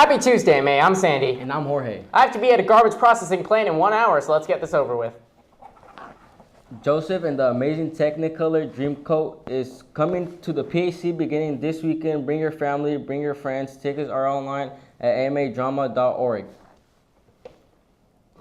Happy Tuesday, May. I'm Sandy. And I'm Jorge. I have to be at a garbage processing plant in 1 hour, so let's get this over with. Joseph and the Amazing Technicolor Dreamcoat is coming to the PAC beginning this weekend. Bring your family, bring your friends. Tickets are online at amadrama.org.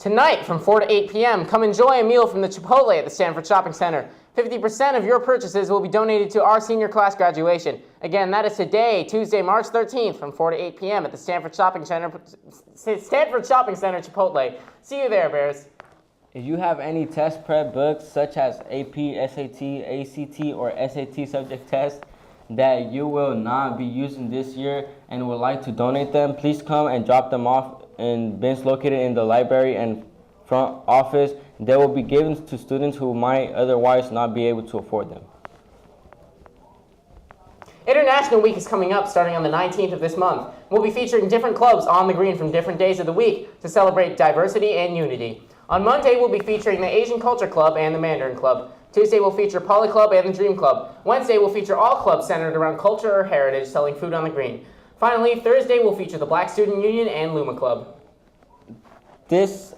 Tonight from 4 to 8 p.m., come enjoy a meal from the Chipotle at the Stanford Shopping Center. 50% of your purchases will be donated to our senior class graduation. Again, that is today, Tuesday, March 13th, from 4 to 8 p.m. at the Stanford Shopping Center, Chipotle. See you there, Bears. If you have any test prep books such as AP, SAT, ACT, or SAT subject tests that you will not be using this year and would like to donate them, please come and drop them off in bins located in the library and front office. They will be given to students who might otherwise not be able to afford them. International Week is coming up starting on the 19th of this month. We'll be featuring different clubs on the green from different days of the week to celebrate diversity and unity. On Monday, we'll be featuring the Asian Culture Club and the Mandarin Club. Tuesday, we'll feature Poly Club and the Dream Club. Wednesday, we'll feature all clubs centered around culture or heritage selling food on the green. Finally, Thursday, we'll feature the Black Student Union and Luma Club. This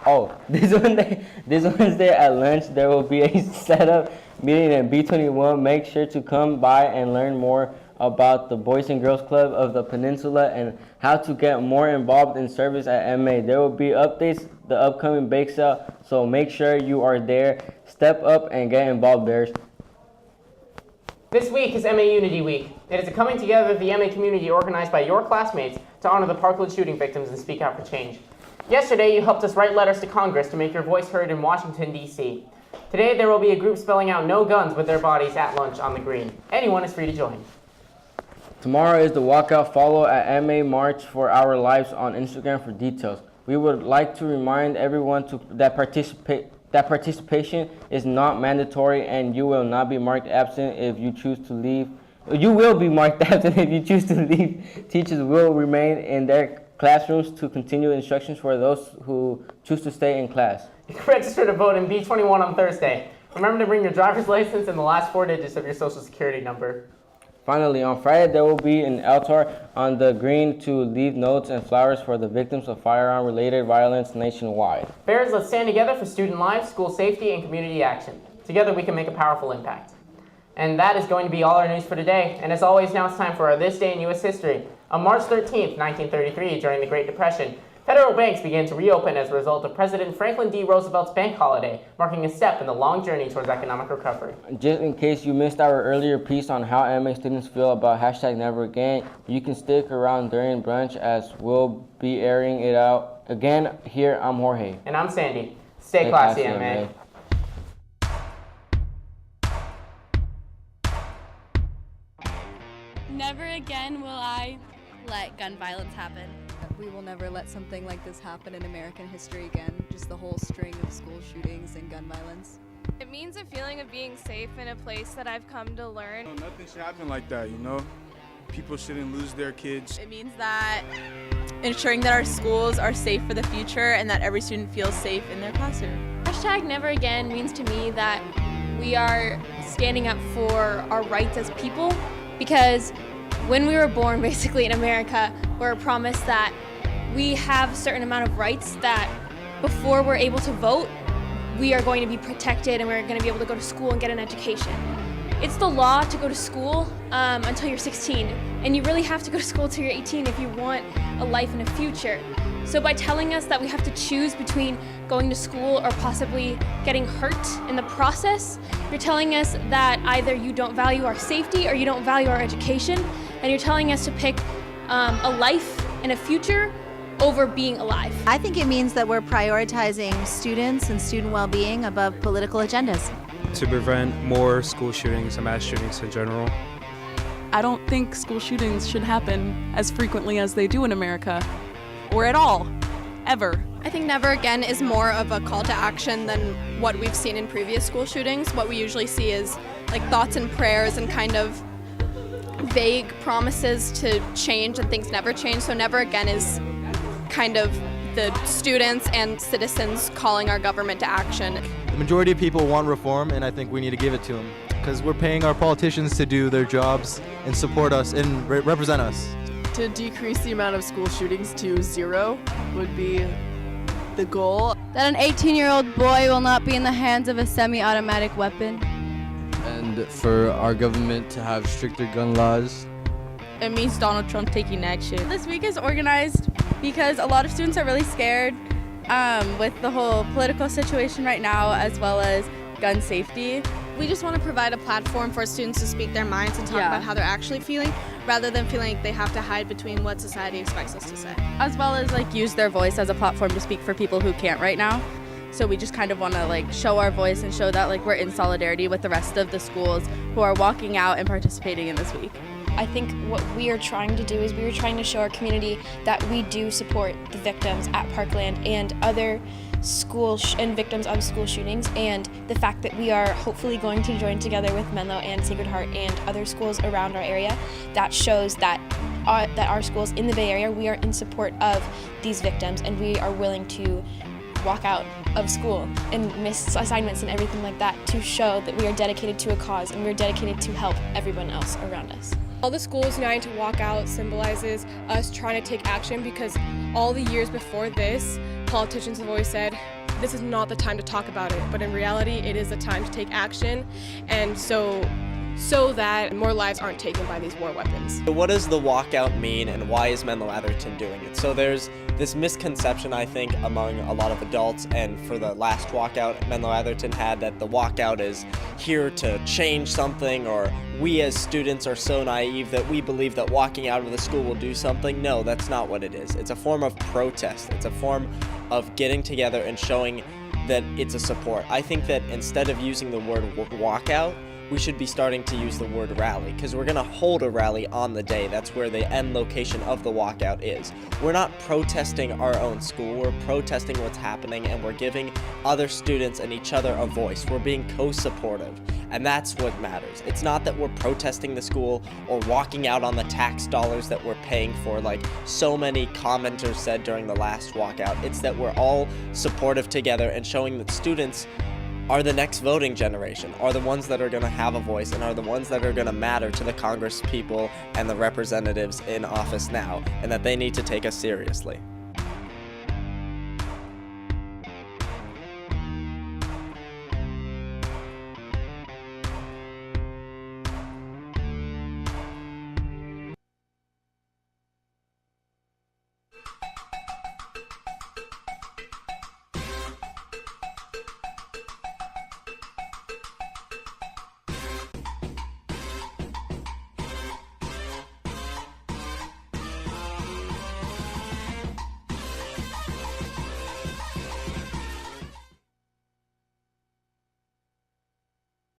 Wednesday at lunch, there will be a setup meeting at B21. Make sure to come by and learn more about the Boys and Girls Club of the Peninsula and how to get more involved in service at MA. There will be updates, the upcoming bake sale, so make sure you are there. Step up and get involved, Bears. This week is MA Unity Week. It is a coming together of the MA community organized by your classmates to honor the Parkland shooting victims and speak out for change. Yesterday, you helped us write letters to Congress to make your voice heard in Washington, D.C. Today, there will be a group spelling out no guns with their bodies at lunch on the green. Anyone is free to join. Tomorrow is the walkout. Follow at MA March for Our Lives on Instagram for details. We would like to remind everyone that participation is not mandatory and you will not be marked absent if you choose to leave. You will be marked absent if you choose to leave. Teachers will remain in their classrooms to continue instructions for those who choose to stay in class. You can register to vote in B21 on Thursday. Remember to bring your driver's license and the last 4 digits of your social security number. Finally, on Friday, there will be an altar on the green to leave notes and flowers for the victims of firearm-related violence nationwide. Bears, let's stand together for student life, school safety, and community action. Together, we can make a powerful impact. And that is going to be all our news for today. And as always, now it's time for our This Day in U.S. History. On March 13th, 1933, during the Great Depression, federal banks began to reopen as a result of President Franklin D. Roosevelt's bank holiday, marking a step in the long journey towards economic recovery. Just in case you missed our earlier piece on how MA students feel about #NeverAgain, you can stick around during brunch as we'll be airing it out. Again, here I'm Jorge. And I'm Sandy. Stay classy, MA. Never again will I let gun violence happen. We will never let something like this happen in American history again, just the whole string of school shootings and gun violence. It means a feeling of being safe in a place that I've come to learn. Nothing should happen like that, you know? People shouldn't lose their kids. It means that ensuring that our schools are safe for the future and that every student feels safe in their classroom. #NeverAgain means to me that we are standing up for our rights as people, because when we were born basically in America, we're promised that we have a certain amount of rights that before we're able to vote, we are going to be protected and we're going to be able to go to school and get an education. It's the law to go to school until you're 16, and you really have to go to school until you're 18 if you want a life and a future. So by telling us that we have to choose between going to school or possibly getting hurt in the process, you're telling us that either you don't value our safety or you don't value our education, and you're telling us to pick a life and a future over being alive. I think it means that we're prioritizing students and student well-being above political agendas. To prevent more school shootings and mass shootings in general. I don't think school shootings should happen as frequently as they do in America, or at all, ever. I think Never Again is more of a call to action than what we've seen in previous school shootings. What we usually see is like thoughts and prayers and kind of vague promises to change, and things never change. So Never Again is kind of the students and citizens calling our government to action. The majority of people want reform, and I think we need to give it to them because we're paying our politicians to do their jobs and support us and represent us. To decrease the amount of school shootings to 0 would be the goal. That an 18-year-old boy will not be in the hands of a semi-automatic weapon. And for our government to have stricter gun laws. It means Donald Trump taking action. This week is organized because a lot of students are really scared with the whole political situation right now, as well as gun safety. We just want to provide a platform for students to speak their minds and talk about how they're actually feeling, rather than feeling like they have to hide between what society expects us to say. As well as use their voice as a platform to speak for people who can't right now. So we just kind of want to show our voice and show that we're in solidarity with the rest of the schools who are walking out and participating in this week. I think what we are trying to do is we are trying to show our community that we do support the victims at Parkland and other and victims of school shootings, and the fact that we are hopefully going to join together with Menlo and Sacred Heart and other schools around our area. That shows that our schools in the Bay Area, we are in support of these victims, and we are willing to walk out of school and miss assignments and everything like that to show that we are dedicated to a cause and we are dedicated to help everyone else around us. All the schools uniting to walk out symbolizes us trying to take action, because all the years before this, politicians have always said, this is not the time to talk about it, but in reality, it is the time to take action, and so that more lives aren't taken by these war weapons. So what does the walkout mean, and why is Menlo-Atherton doing it? So there's this misconception, I think, among a lot of adults, and for the last walkout Menlo-Atherton had, that the walkout is here to change something, or we as students are so naive that we believe that walking out of the school will do something. No, that's not what it is. It's a form of protest. It's a form of getting together and showing that it's a support. I think that instead of using the word walkout, we should be starting to use the word rally, because we're going to hold a rally on the day. That's where the end location of the walkout is. We're not protesting our own school, we're protesting what's happening, and we're giving other students and each other a voice. We're being co-supportive, and that's what matters. It's not that we're protesting the school or walking out on the tax dollars that we're paying for, like so many commenters said during the last walkout. It's that we're all supportive together and showing that students are the next voting generation, are the ones that are going to have a voice, and are the ones that are going to matter to the Congress people and the representatives in office now, and that they need to take us seriously.